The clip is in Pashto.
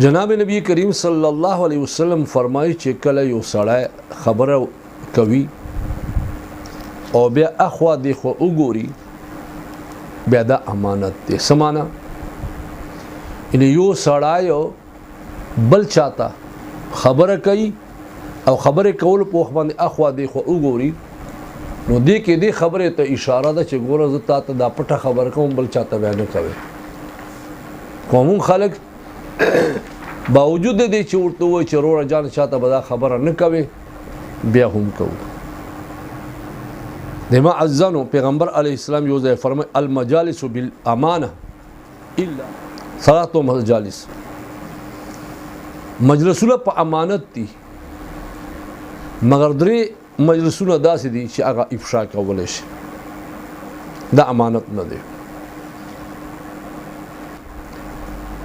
جناب نبی کریم صلی الله علیه وسلم فرمایي چې کله یو سړی خبره کوي او بیا اخوا دی خو وګوري بیا دا امانت دی. سمانا ان یو سړی بل چاته خبره کوي او خبره کول په وخت باندې اخوا دی خو وګوري نو دې کې دې خبره ته اشاره ده چې ګوره زه تاته دا پټه خبر کوم بل چاته بیان نه کوي. کوم خلک باوجود دې چې ورته وایي چې وروره جان چاته به دا خبره نه کوي بیا هم کوو. د ما عزانو پیغمبر علیه السلام یو ځای فرمایي المجالس بالامانه الا ثلاث مجالس، مجلسونه په امانت دي مگر درې مجلسونه داسې دي چې هغه افشا کولی شي، دا امانت نه دی.